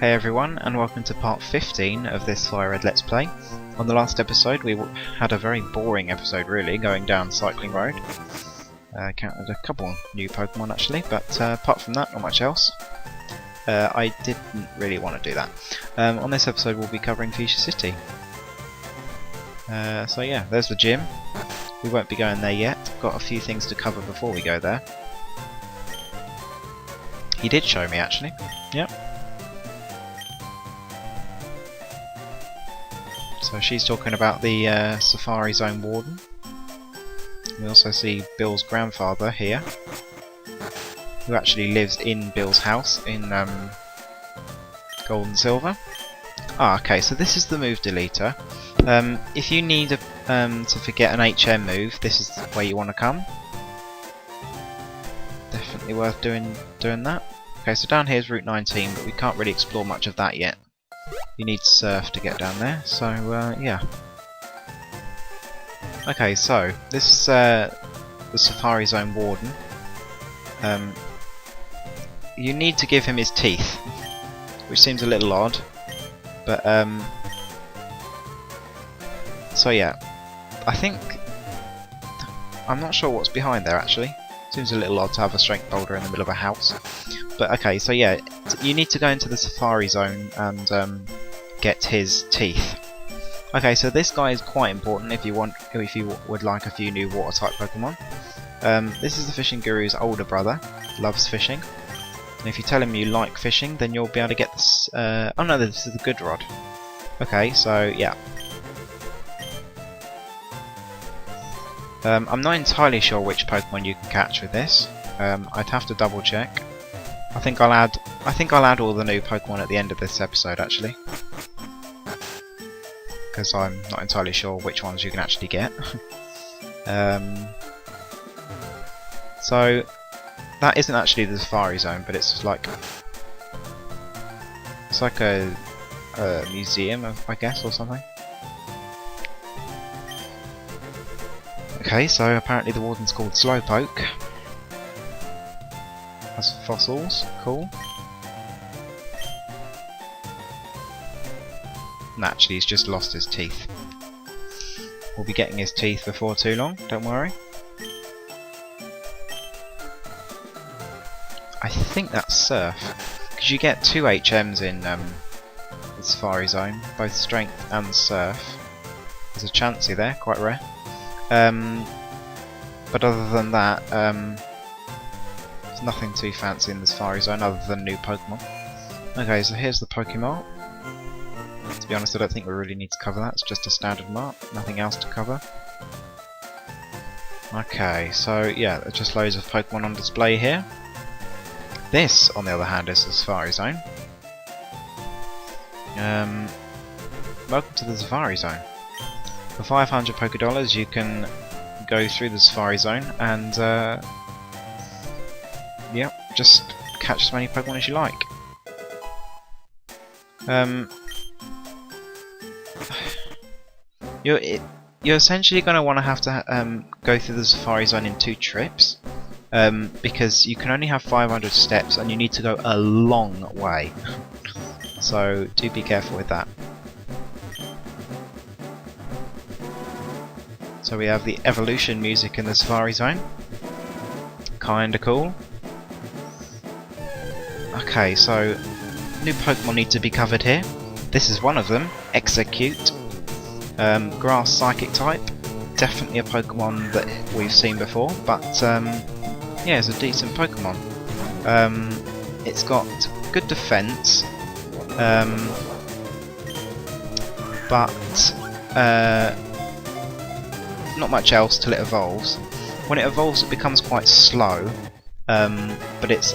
Hey everyone, and welcome to part 15 of this FireRed Let's Play. On the last episode we had a very boring episode really, going down Cycling Road. Counted a couple new Pokemon actually, but apart from that, not much else. I didn't really want to do that. On this episode we'll be covering Fuchsia City. So yeah, there's the gym. We won't be going there yet. Got a few things to cover before we go there. He did show me actually. Yep. So she's talking about the Safari Zone Warden. We also see Bill's grandfather here, who actually lives in Bill's house in Gold and Silver. Ah, okay, so this is the move deleter. If you need to forget an HM move, this is where you want to come. Definitely worth doing that. Okay, so down here is Route 19, but we can't really explore much of that yet. You need surf to get down there, so yeah. Okay, so this is the Safari Zone Warden. You need to give him his teeth, which seems a little odd, but so yeah, I think I'm not sure what's behind there actually. Seems a little odd to have a strength boulder in the middle of a house. But okay, so yeah, you need to go into the Safari Zone and get his teeth. Okay, so this guy is quite important if you would like a few new water type Pokemon. This is the fishing guru's older brother, loves fishing. And if you tell him you like fishing, then you'll be able to get this. Oh no, this is the good rod. Okay, so yeah. I'm not entirely sure which Pokemon you can catch with this. I'd have to double check. I think I'll add all the new Pokemon at the end of this episode actually, because I'm not entirely sure which ones you can actually get. So that isn't actually the Safari Zone, but it's like a museum, I guess, or something. Okay, so apparently the warden's called Slowpoke. Has fossils, cool. And actually he's just lost his teeth. We'll be getting his teeth before too long, don't worry. I think that's Surf, because you get 2 HMs in the Safari Zone, both Strength and Surf. There's a Chansey there, quite rare. But other than that, there's nothing too fancy in the Safari Zone other than new Pokemon. Okay, so here's the Pokemon. To be honest, I don't think we really need to cover that, it's just a standard map, nothing else to cover. Okay, so yeah, there's just loads of Pokemon on display here. This, on the other hand, is the Safari Zone. Welcome to the Safari Zone. For 500 Pokédollars you can go through the Safari Zone and yeah, just catch as many Pokemon as you like. You're essentially going to want to have to go through the Safari Zone in 2 trips, because you can only have 500 steps and you need to go a long way. So do be careful with that. So we have the evolution music in the Safari Zone. Kinda cool. Okay, so new Pokemon need to be covered here. This is one of them, Execute. Grass Psychic type. Definitely a Pokemon that we've seen before, but yeah, it's a decent Pokemon. It's got good defense, but not much else till it evolves. When it evolves it becomes quite slow, but it's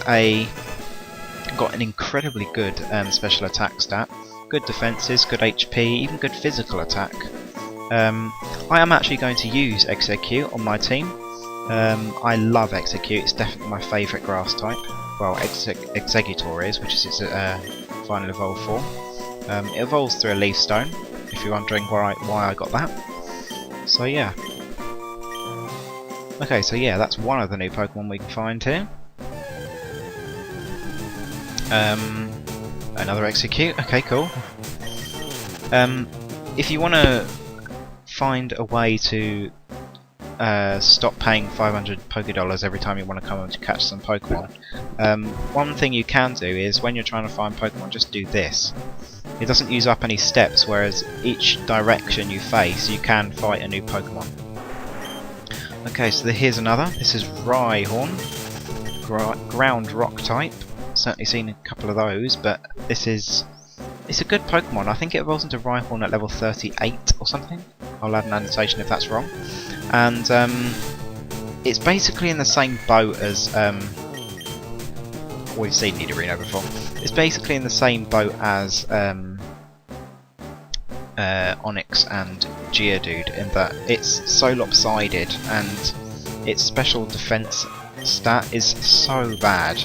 got an incredibly good special attack stat, good defences, good HP, even good physical attack. I am actually going to use Execute on my team. I love Execute, it's definitely my favourite grass type. Well, Exeggutor is, which is its final evolve form. It evolves through a Leaf Stone, if you're wondering why I got that. So yeah. Okay, so yeah, that's one of the new Pokemon we can find here. Another execute. Okay, cool. If you want to find a way to stop paying 500 Pokédollars every time you want to come to catch some Pokemon, one thing you can do is when you're trying to find Pokemon, just do this. It doesn't use up any steps, whereas each direction you face, you can fight a new Pokemon. Okay, so here's another. This is Rhyhorn, ground rock type. Certainly seen a couple of those, but it's a good Pokemon. I think it evolves into Rhyhorn at level 38 or something. I'll add an annotation if that's wrong. And it's basically in the same boat as we've seen Nidorino before. It's basically in the same boat as Onyx and Geodude, in that it's so lopsided and its special defense stat is so bad.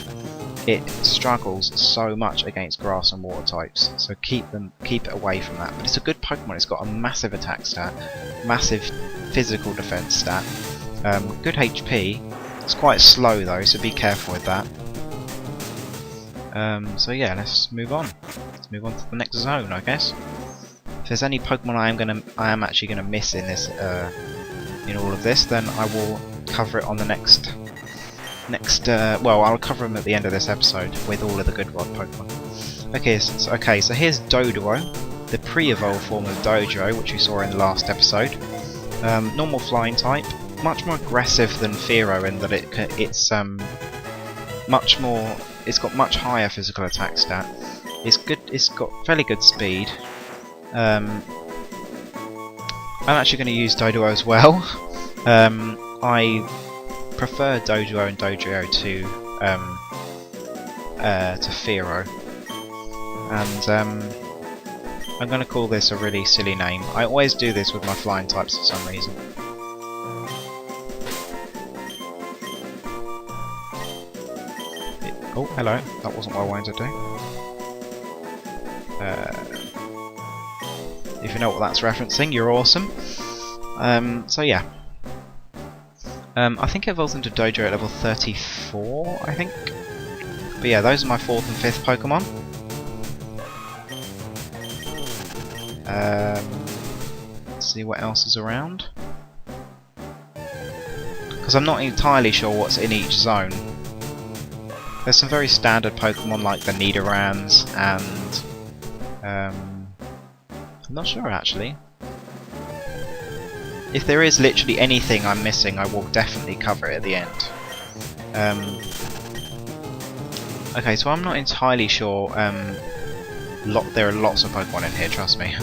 It struggles so much against grass and water types, so keep it away from that. But it's a good Pokemon. It's got a massive attack stat, massive physical defense stat, good HP. It's quite slow though, so be careful with that. So yeah, let's move on. Let's move on to the next zone, I guess. If there's any Pokemon I am actually gonna miss in this, in all of this, then I will cover it on the next. Well, I'll cover them at the end of this episode with all of the good rod Pokemon. Okay, so here's Doduo, the pre-evolved form of Dojo, which we saw in the last episode. Normal flying type, much more aggressive than Fearow in that it's got much higher physical attack stat. It's got fairly good speed. I'm actually going to use Doduo as well. I prefer Doduo and Dojo to Fearow, and I'm going to call this a really silly name. I always do this with my flying types for some reason. Oh, hello. That wasn't what I wanted to do. If you know what that's referencing, you're awesome. So yeah. I think it evolves into Dojo at level 34, I think. But yeah, those are my 4th and 5th Pokemon. Let's see what else is around. Because I'm not entirely sure what's in each zone. There's some very standard Pokemon like the Nidorans and... I'm not sure actually. If there is literally anything I'm missing, I will definitely cover it at the end. Okay, so I'm not entirely sure. There are lots of Pokemon in here, trust me.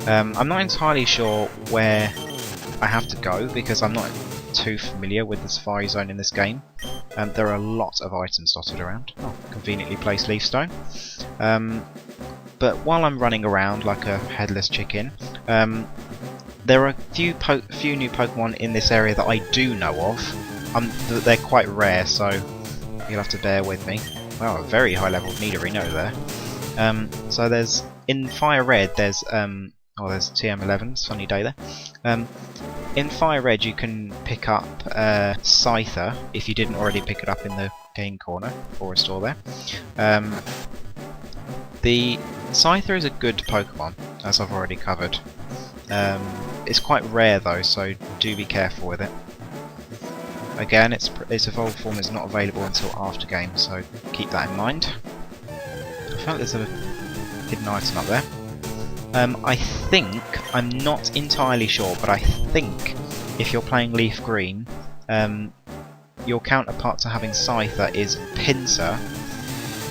I'm not entirely sure where I have to go because I'm not too familiar with the Safari Zone in this game. There are lots of items dotted around. Oh, conveniently placed Leaf Stone. But while I'm running around like a headless chicken, there are a few new Pokemon in this area that I do know of. They're quite rare, so you'll have to bear with me. Wow, a very high level Nidorino there. So there's in FireRed there's there's TM11, sunny day there. In FireRed you can pick up Scyther if you didn't already pick it up in the game corner or store there. The Scyther is a good Pokemon, as I've already covered. It's quite rare though, so do be careful with it. Again, its evolved form is not available until after game, so keep that in mind. I feel like there's a hidden item up there. I think, I'm not entirely sure, but I think if you're playing Leaf Green, your counterpart to having Scyther is Pinsir.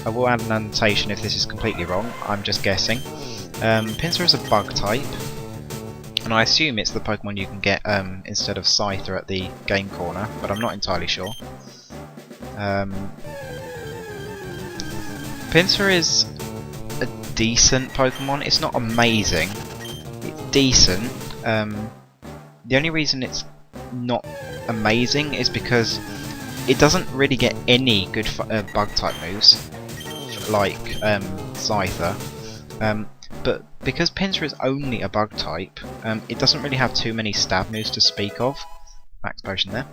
I will add an annotation if this is completely wrong, I'm just guessing. Pinsir is a bug type, and I assume it's the Pokemon you can get instead of Scyther at the game corner, but I'm not entirely sure. Pinsir is a decent Pokemon. It's not amazing. It's decent. The only reason it's not amazing is because it doesn't really get any good bug type moves like Scyther. But because Pinsir is only a bug type, it doesn't really have too many stab moves to speak of. Max potion there.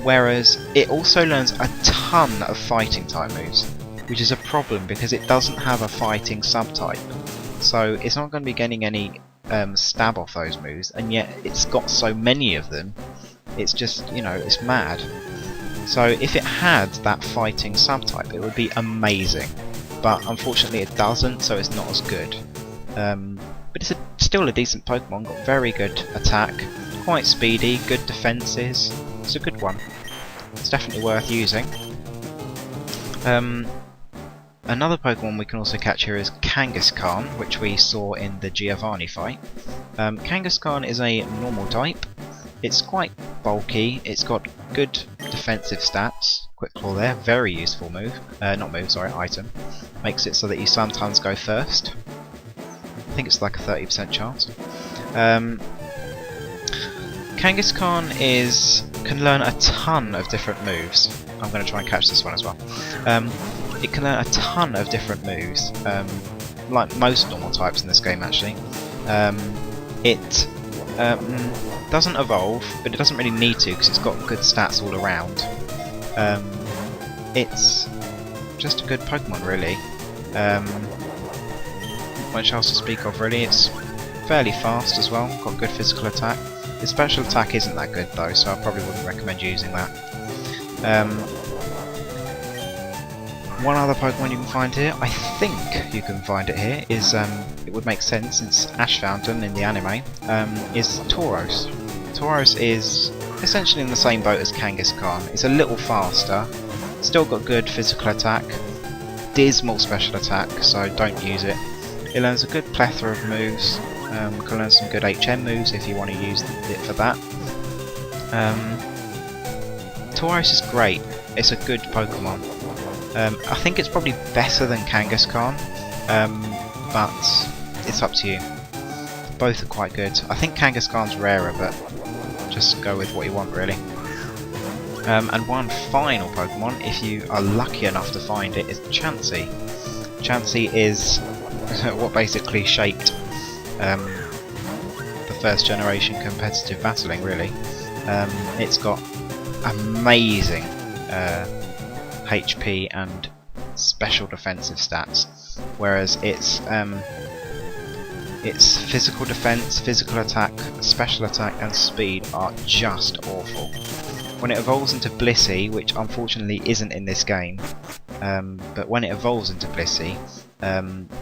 Whereas it also learns a ton of fighting type moves, which is a problem because it doesn't have a fighting subtype. So it's not going to be getting any stab off those moves, and yet it's got so many of them. It's just, you know, it's mad. So if it had that fighting subtype, it would be amazing. But unfortunately it doesn't, so it's not as good. But it's still a decent Pokemon, got very good attack, quite speedy, good defences. It's a good one. It's definitely worth using. Another Pokemon we can also catch here is Kangaskhan, which we saw in the Giovanni fight. Kangaskhan is a normal type. It's quite bulky, it's got good defensive stats. Quick Claw there, very useful move. Item. Makes it so that you sometimes go first. I think it's like a 30% chance. Kangaskhan can learn a ton of different moves. I'm going to try and catch this one as well. It can learn a ton of different moves, like most normal types in this game actually. It doesn't evolve, but it doesn't really need to because it's got good stats all around. It's just a good Pokemon really. Not much else to speak of really. It's fairly fast as well, got good physical attack. Its special attack isn't that good though, so I probably wouldn't recommend using that. One other Pokemon you can find here, I think you can find it here, is, it would make sense since Ash found them in the anime, is Tauros. Tauros is essentially in the same boat as Kangaskhan. It's a little faster, still got good physical attack, dismal special attack, so don't use it. It learns a good plethora of moves, can learn some good HM moves if you want to use it for that. Tauros is great, it's a good Pokemon. I think it's probably better than Kangaskhan, but it's up to you. Both are quite good. I think Kangaskhan's rarer, but just go with what you want really. And one final Pokemon, if you are lucky enough to find it, is Chansey. Chansey is what basically shaped the first generation competitive battling really. It's got amazing HP and special defensive stats, whereas its physical defense, physical attack, special attack and speed are just awful. When it evolves into Blissey, which unfortunately isn't in this game, but when it evolves into Blissey,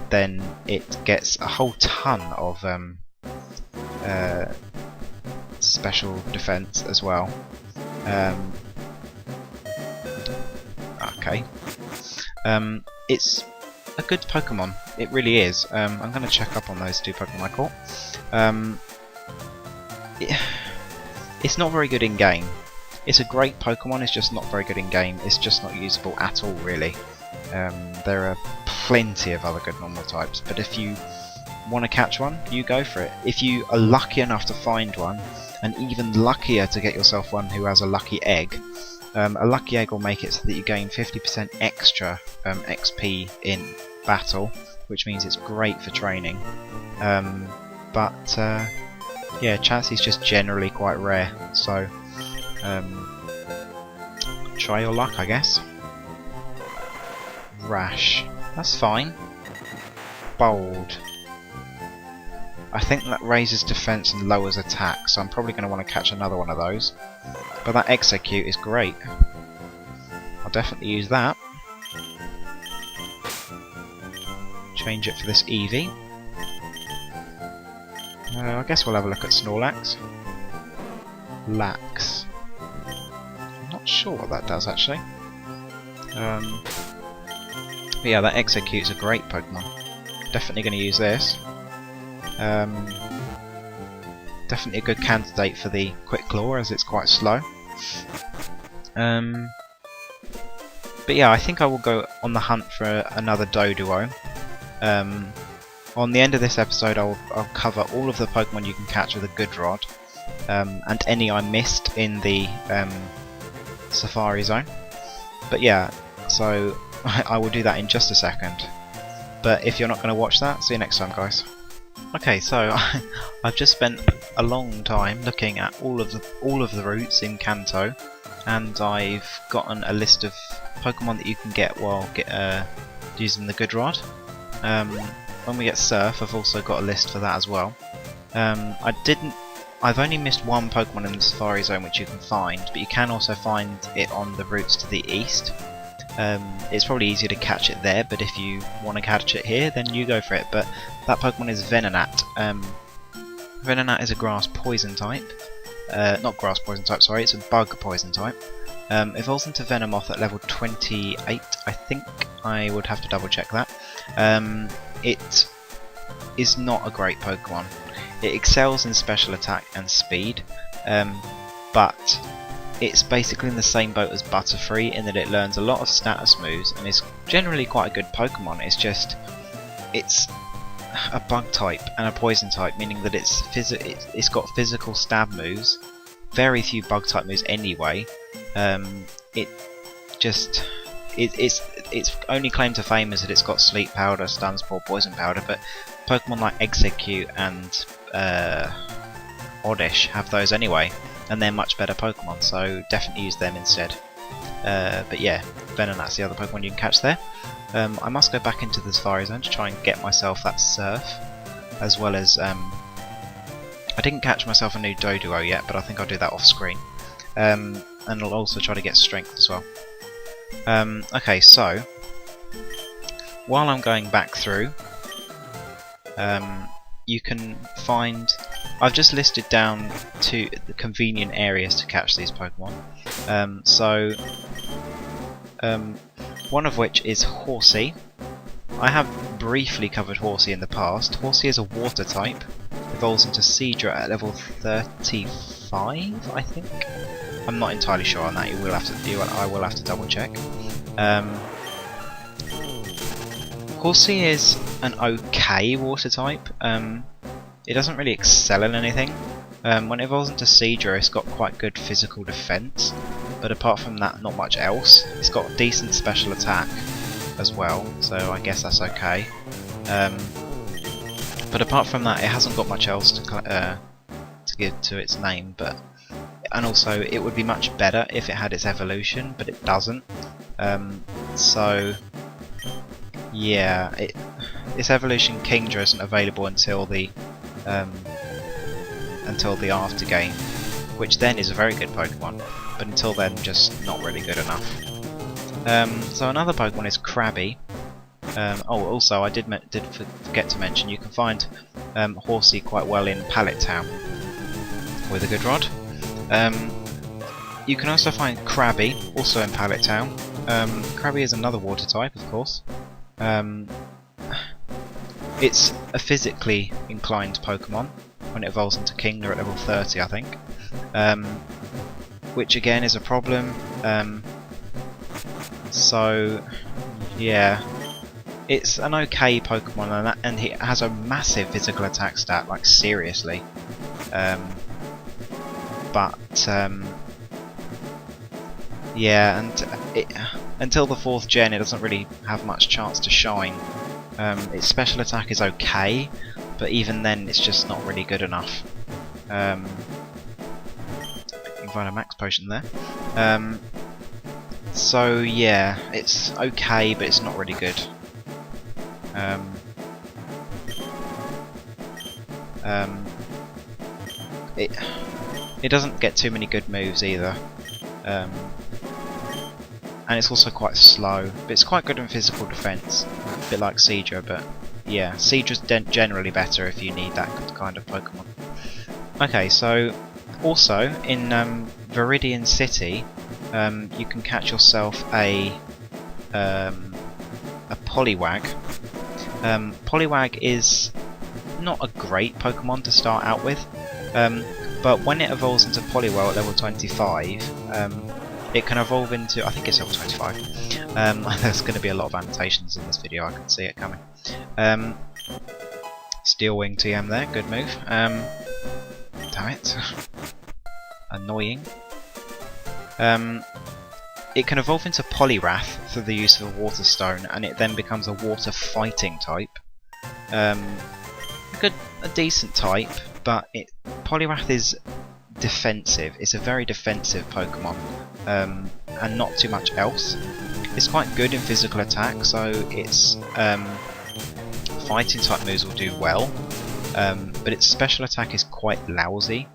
then it gets a whole ton of special defense as well. Okay. It's a good Pokemon. It really is. I'm going to check up on those two Pokemon I caught. It's not very good in game. It's a great Pokemon, it's just not very good in game. It's just not usable at all, really. There are plenty of other good normal types, but if you want to catch one, you go for it. If you are lucky enough to find one, and even luckier to get yourself one who has a lucky egg, a lucky egg will make it so that you gain 50% extra XP in battle, which means it's great for training. Yeah, Chansey's just generally quite rare, so try your luck, I guess. Rash, that's fine. Bold. I think that raises defense and lowers attack, so I'm probably going to want to catch another one of those. But that Execute is great. I'll definitely use that. Change it for this Eevee. I guess we'll have a look at Snorlax. Lax. I'm not sure what that does actually. But yeah, that Execute's a great Pokemon. Definitely going to use this. Definitely a good candidate for the Quick Claw as it's quite slow. But yeah, I think I will go on the hunt for another Doduo. On the end of this episode I'll cover all of the Pokemon you can catch with a good rod, and any I missed in the Safari Zone. But yeah, so I will do that in just a second. But if you're not going to watch that, see you next time, guys. Okay, so I've just spent a long time looking at all of the routes in Kanto, and I've gotten a list of Pokemon that you can get while using the Good Rod. When we get Surf, I've also got a list for that as well. I've only missed one Pokemon in the Safari Zone which you can find, but you can also find it on the routes to the east. It's probably easier to catch it there, but if you want to catch it here, then you go for it. But that Pokemon is Venonat. Venonat is a grass poison type. Not grass poison type, sorry, it's a bug poison type. Evolves into Venomoth at level 28, I think. I would have to double check that. It is not a great Pokemon. It excels in special attack and speed, but it's basically in the same boat as Butterfree in that it learns a lot of status moves and is generally quite a good Pokemon. It's just, it's a bug type and a poison type, meaning that it's got physical stab moves, very few bug type moves anyway. Its only claim to fame is that it's got Sleep Powder, Stun Spore, Poison Powder, but Pokemon like Execute and Oddish have those anyway, and they're much better Pokemon, so definitely use them instead. But yeah, Venonat's the other Pokemon you can catch there. I must go back into the Safari Zone to try and get myself that Surf, as well as I didn't catch myself a new Doduo yet, but I think I'll do that off screen. And I'll also try to get Strength as well. Okay, so while I'm going back through, you can find, I've just listed down to the convenient areas to catch these Pokemon. One of which is Horsey. I have briefly covered Horsey in the past. Horsey is a water type, evolves into Seadra at level 35, I think. I'm not entirely sure on that. I will have to double check. Horsey is an okay water type. It doesn't really excel in anything. When it evolves into Seadra, it's got quite good physical defense, but apart from that, not much else. It's got decent special attack as well, so I guess that's okay. But apart from that, it hasn't got much else to give to its name. And also, it would be much better if it had its evolution, but it doesn't. So yeah, its evolution Kingdra isn't available until the after game, which then is a very good Pokemon, but until then, just not really good enough. So another Pokemon is Krabby. Also, I did forget to mention, you can find Horsey quite well in Pallet Town with a Good Rod. You can also find Krabby, also in Pallet Town. Krabby is another water type, of course. It's a physically inclined Pokemon when it evolves into Kingler at level 30, I think. Which again is a problem. So yeah, it's an okay Pokemon, and it has a massive physical attack stat, like seriously. Yeah, and until the 4th gen, it doesn't really have much chance to shine. Its special attack is okay, but even then, it's just not really good enough. You can find a max potion there. So yeah, it's okay, but it's not really good. It doesn't get too many good moves either. And it's also quite slow, but it's quite good in physical defense, a bit like Seadra, but yeah, Seadra's generally better if you need that kind of Pokemon. Okay, so also in Viridian City, you can catch yourself a Poliwag. Poliwag is not a great Pokemon to start out with, but when it evolves into Poliwag at level 25, it can evolve into, I think it's level 25. There's going to be a lot of annotations in this video, I can see it coming. Steel Wing TM there, good move. Damn it. Annoying. It can evolve into Poliwrath through the use of a Water Stone, and it then becomes a Water Fighting type. A decent type, but Poliwrath is defensive. It's a very defensive Pokemon, and not too much else. It's quite good in physical attack, so its fighting type moves will do well, but its special attack is quite lousy,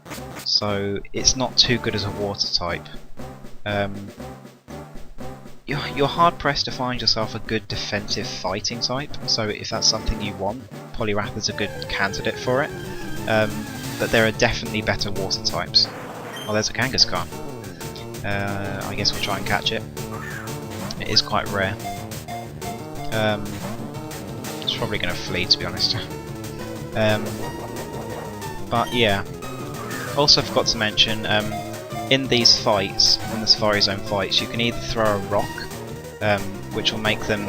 so it's not too good as a water type. You're hard pressed to find yourself a good defensive fighting type, so if that's something you want, Poliwrath is a good candidate for it. But there are definitely better water types. Oh, there's a Kangaskhan. I guess we'll try and catch it. It is quite rare. It's probably going to flee, to be honest. But yeah. Also forgot to mention, in these fights, in the Safari Zone fights, you can either throw a rock, which will make them...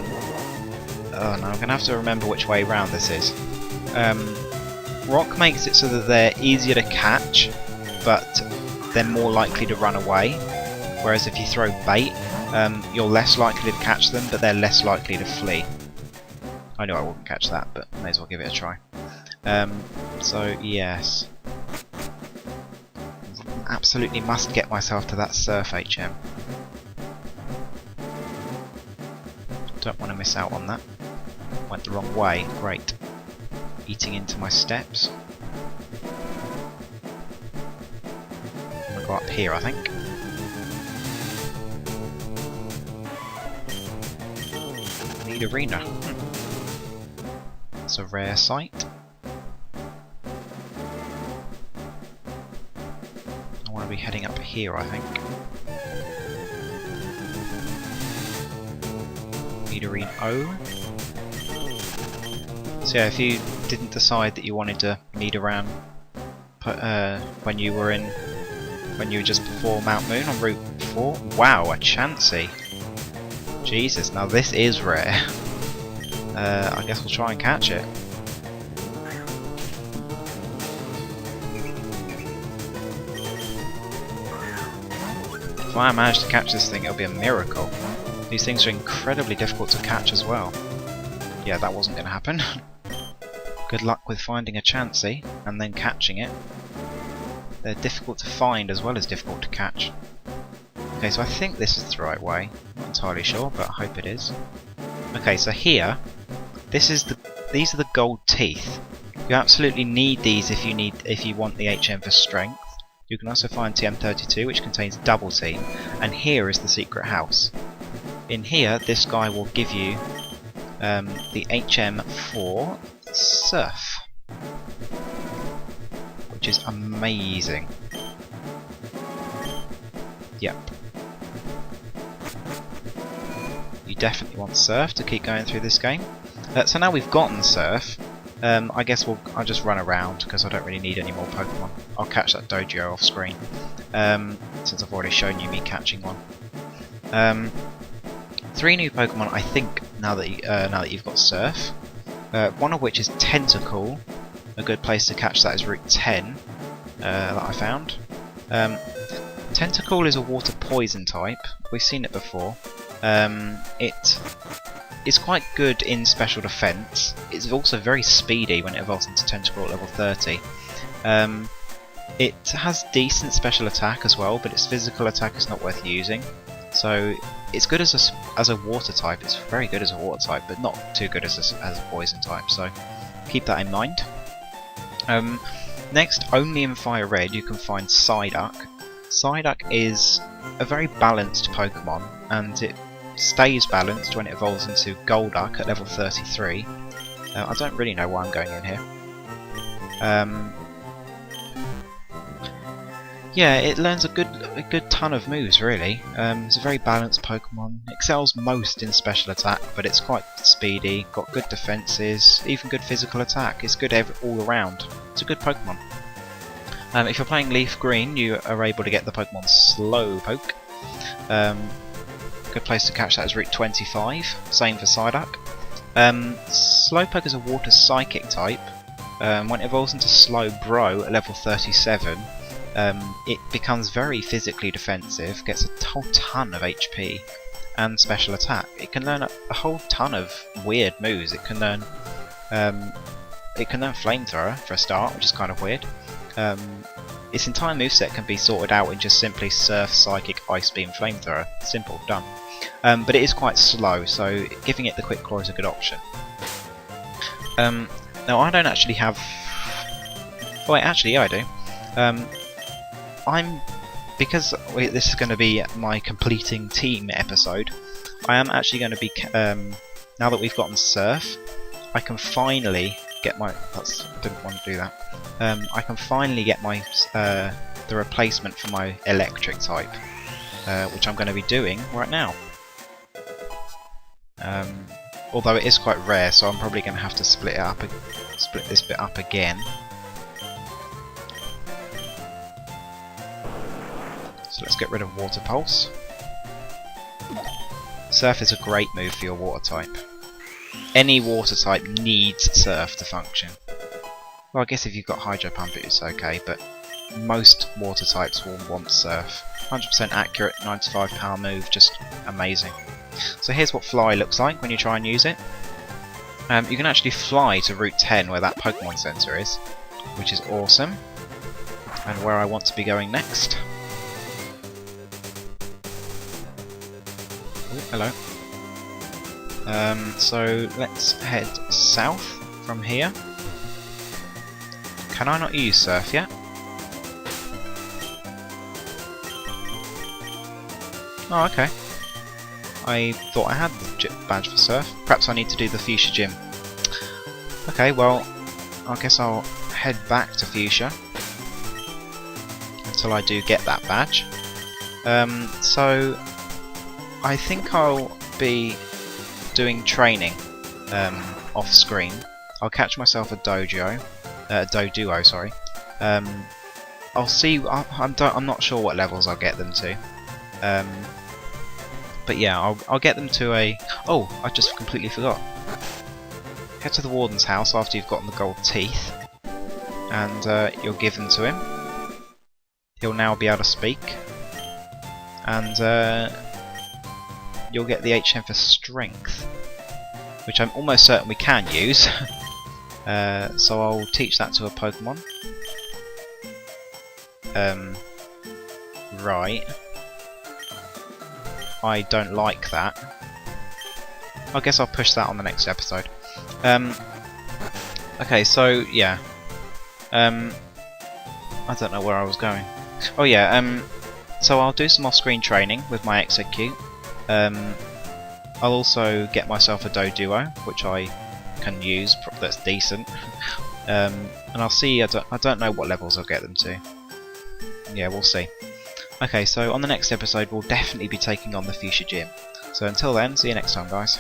Oh no, I'm going to have to remember which way round this is. Rock makes it so that they're easier to catch, but they're more likely to run away. Whereas if you throw bait, you're less likely to catch them, but they're less likely to flee. I knew I wouldn't catch that, but may as well give it a try. So yes. Absolutely must get myself to that Surf HM. Don't want to miss out on that. Went the wrong way, great. Eating into my steps. I'm gonna go up here, I think. Need arena. It's a rare sight. I want to be heading up here, I think. Arena O. So yeah, if you didn't decide that you wanted to need around when you were just before Mount Moon on Route 4, wow, a Chansey. Jesus, now this is rare. I guess we'll try and catch it. If I manage to catch this thing, it'll be a miracle. These things are incredibly difficult to catch as well. Yeah, that wasn't going to happen. Good luck with finding a Chansey and then catching it. They're difficult to find as well as difficult to catch. Okay, so I think this is the right way. Not entirely sure, but I hope it is. Okay, so here, these are the gold teeth. You absolutely need these if you want the HM for strength. You can also find TM32, which contains double team, and here is the secret house. In here, this guy will give you the HM for Surf, which is amazing. Yep. You definitely want Surf to keep going through this game. So now we've gotten Surf, I guess I'll just run around because I don't really need any more Pokemon. I'll catch that Dojo off screen, since I've already shown you me catching one. 3 new Pokemon, I think, now that you've got Surf. One of which is Tentacool. A good place to catch that is Route 10 that I found. Tentacool is a water poison type. We've seen it before. It is quite good in special defense. It's also very speedy when it evolves into Tentacool at level 30. It has decent special attack as well, but its physical attack is not worth using. So it's good as a water type. It's very good as a water type, but not too good as a poison type. So keep that in mind. Next, only in FireRed you can find Psyduck. Psyduck is a very balanced Pokemon, and it stays balanced when it evolves into Golduck at level 33. I don't really know why I'm going in here. Yeah, it learns a good ton of moves, really. It's a very balanced Pokemon. Excels most in special attack, but it's quite speedy, got good defenses, even good physical attack. It's good all around. It's a good Pokemon. If you're playing Leaf Green, you are able to get the Pokemon Slowpoke. Good place to catch that is Route 25, same for Psyduck. Slowpoke is a water psychic type. When it evolves into Slowbro at level 37, it becomes very physically defensive, gets a whole ton of HP and special attack. It can learn a whole ton of weird moves. It can learn Flamethrower for a start, which is kind of weird. Its entire moveset can be sorted out in just simply Surf, Psychic, Ice Beam, Flamethrower. Simple, done. but it is quite slow, so giving it the quick claw is a good option. Now I don't actually have... Oh wait, actually yeah, I do. Because this is going to be my completing team episode, I am actually going to be... now that we've gotten Surf, I can finally get my... I didn't want to do that. I can finally get my the replacement for my electric type, which I'm going to be doing right now. Although it is quite rare, so I'm probably going to have to split this bit up again. So let's get rid of Water Pulse. Surf is a great move for your water type. Any water type needs Surf to function. Well, I guess if you've got Hydro Pump it's okay, but most water types will want Surf. 100% accurate, 95 power move, just amazing. So here's what Fly looks like when you try and use it. You can actually fly to Route 10 where that Pokemon Center is, which is awesome, and where I want to be going next. Ooh, hello. So let's head south from here. Can I not use Surf yet? Oh, okay. I thought I had the badge for Surf. Perhaps I need to do the Fuchsia gym. Okay, well, I guess I'll head back to Fuchsia until I do get that badge. So I think I'll be doing training off screen. I'll catch myself a dojo, Doduo, sorry. I'll see. I'm not sure what levels I'll get them to. But yeah, I'll get them to a... Oh, I just completely forgot. Head to the Warden's house after you've gotten the gold teeth, and you'll give them to him. He'll now be able to speak, and you'll get the HM for Strength, which I'm almost certain we can use. So I'll teach that to a Pokemon. Right. I don't like that. I guess I'll push that on the next episode. Okay, so yeah. I don't know where I was going. Oh yeah, so I'll do some off-screen training with my Execute. I'll also get myself a Doduo, which I can use, that's decent. And I'll see, I don't know what levels I'll get them to. Yeah, we'll see. Okay, so on the next episode we'll definitely be taking on the Fuchsia Gym. So until then, see you next time guys.